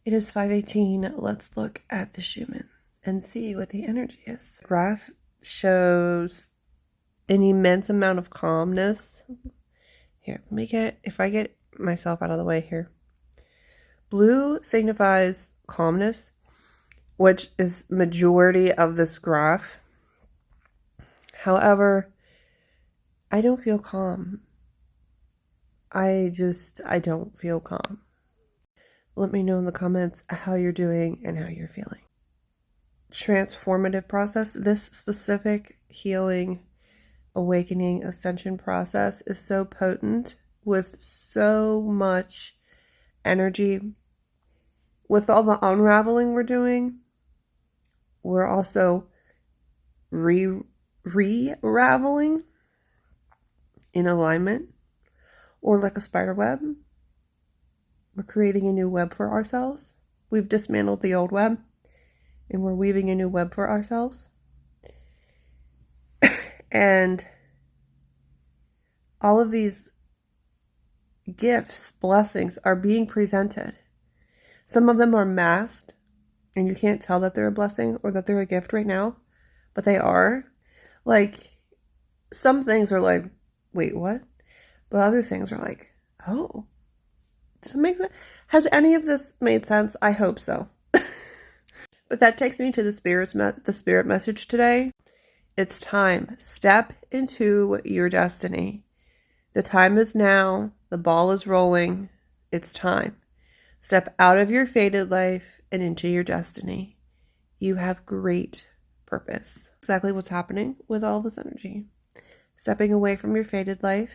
It is 5:18. Let's look at the Schumann and see what the energy is. The graph shows an immense amount of calmness. Here, let me if I get myself out of the way here. Blue signifies calmness, which is majority of this graph. However, I don't feel calm. I don't feel calm. Let me know in the comments how you're doing and how you're feeling. Transformative process. This specific healing, awakening, ascension process is so potent with so much energy. With all the unraveling we're doing, we're also re-raveling in alignment, or like a spider web. We're creating a new web for ourselves. We've dismantled the old web and we're weaving a new web for ourselves. And all of these gifts, blessings are being presented. Some of them are masked and you can't tell that they're a blessing or that they're a gift right now, but they are. Like, some things are like, wait, what? But other things are like, oh, does it make sense? Has any of this made sense? I hope so. But that takes me to the spirit message today. It's time. Step into your destiny. The time is now. The ball is rolling. It's time. Step out of your fated life and into your destiny. You have great purpose. Exactly what's happening with all this energy. Stepping away from your fated life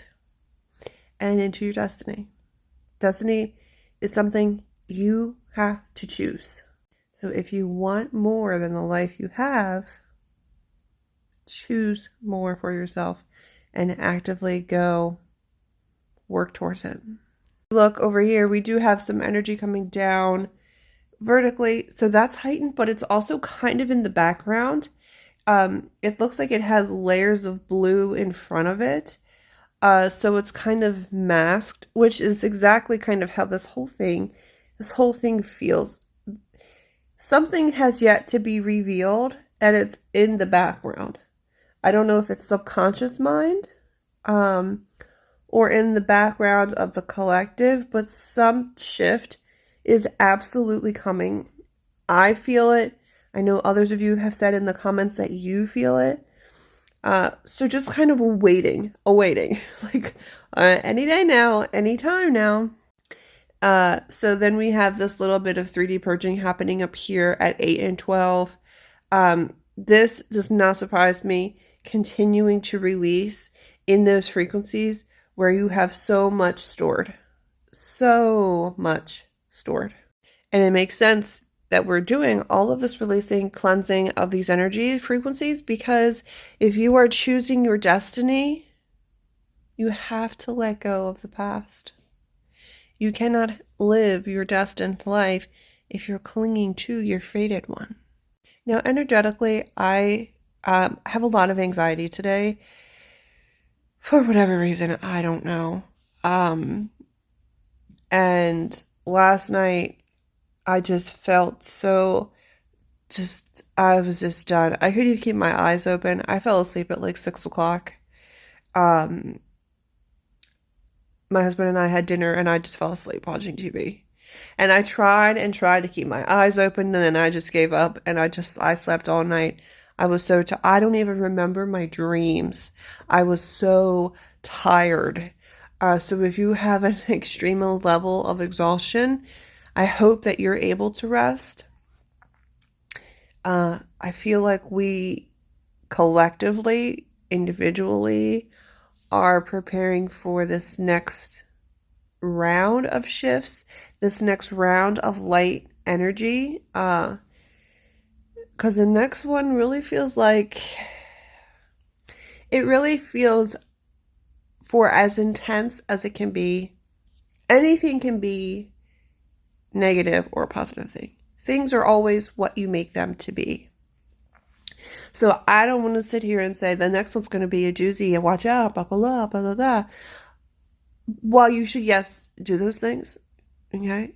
and into your destiny. Destiny is something you have to choose. So if you want more than the life you have, choose more for yourself and actively go work towards it. Look over here, we do have some energy coming down vertically. So that's heightened, but it's also kind of in the background. It looks like it has layers of blue in front of it. So it's kind of masked, which is exactly kind of how this whole thing feels. Something has yet to be revealed, and it's in the background. I don't know if it's subconscious mind, or in the background of the collective, but some shift is absolutely coming. I feel it. I know others of you have said in the comments that you feel it. So just kind of awaiting, like any day now, anytime now. So then we have this little bit of 3D purging happening up here at 8 and 12. This does not surprise me. Continuing to release in those frequencies where you have so much stored. And it makes sense that we're doing all of this releasing, cleansing of these energy frequencies, because if you are choosing your destiny, you have to let go of the past. You cannot live your destined life if you're clinging to your fated one. Now, energetically, I have a lot of anxiety today. For whatever reason, I don't know. And last night, I just felt so I was just done. I couldn't even keep my eyes open. I fell asleep at like 6 o'clock. My husband and I had dinner and I just fell asleep watching TV. And I tried to keep my eyes open, and then I just gave up and I slept all night. I was so I don't even remember my dreams. I was so tired. So if you have an extreme level of exhaustion, I hope that you're able to rest. I feel like we collectively, individually, are preparing for this next round of shifts, this next round of light energy, because the next one really feels like, it really feels for as intense as it can be. Anything can be negative or a positive thing. Things are always what you make them to be. So I don't want to sit here and say the next one's going to be a doozy and watch out, buckle up, blah, blah, blah. While you should, yes, do those things, okay?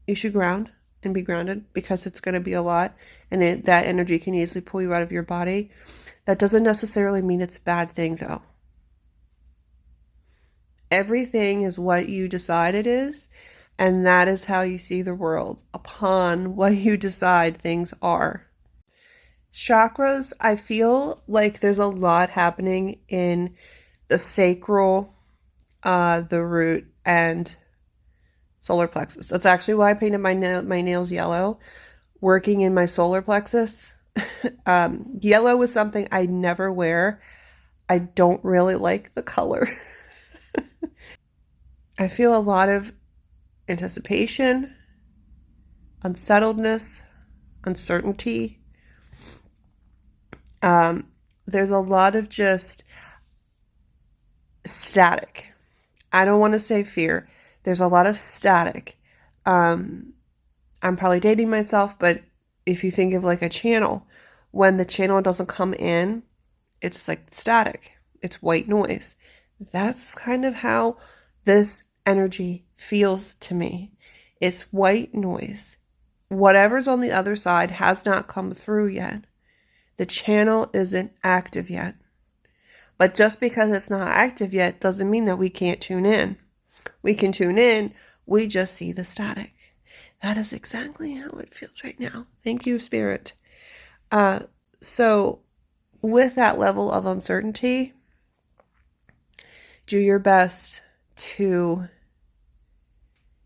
You should ground and be grounded, because it's going to be a lot, and that energy can easily pull you out of your body. That doesn't necessarily mean it's a bad thing, though. Everything is what you decide it is, and that is how you see the world, upon what you decide things are. Chakras, I feel like there's a lot happening in the sacral, the root, and solar plexus. That's actually why I painted my nails yellow, working in my solar plexus. Yellow is something I never wear. I don't really like the color. I feel a lot of anticipation, unsettledness, uncertainty. There's a lot of just static. I don't want to say fear. There's a lot of static. I'm probably dating myself, but if you think of like a channel, when the channel doesn't come in, it's like static. It's white noise. That's kind of how this energy feels to me. It's white noise. Whatever's on the other side has not come through yet. The channel isn't active yet. But just because it's not active yet doesn't mean that we can't tune in. We can tune in. We just see the static. That is exactly how it feels right now. Thank you, Spirit. So with that level of uncertainty, do your best to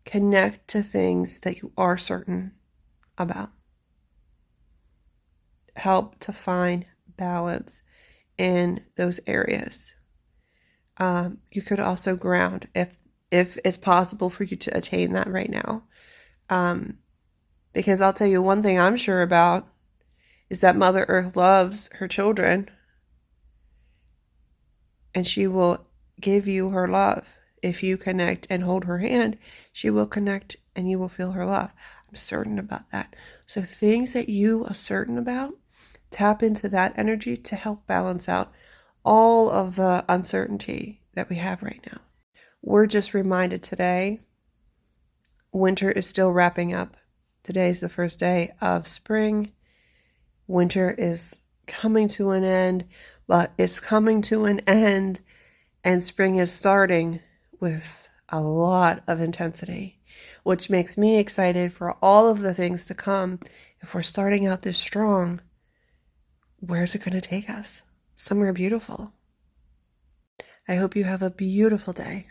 connect to things that you are certain about. Help to find balance in those areas. You could also ground if it's possible for you to attain that right now. Because I'll tell you one thing I'm sure about is that Mother Earth loves her children, and she will give you her love. If you connect and hold her hand, she will connect and you will feel her love. I'm certain about that. So things that you are certain about, tap into that energy to help balance out all of the uncertainty that we have right now. We're just reminded today, winter is still wrapping up. Today's the first day of spring. Winter is coming to an end, but it's coming to an end, and spring is starting with a lot of intensity, which makes me excited for all of the things to come. If we're starting out this strong, where's it going to take us? Somewhere beautiful. I hope you have a beautiful day.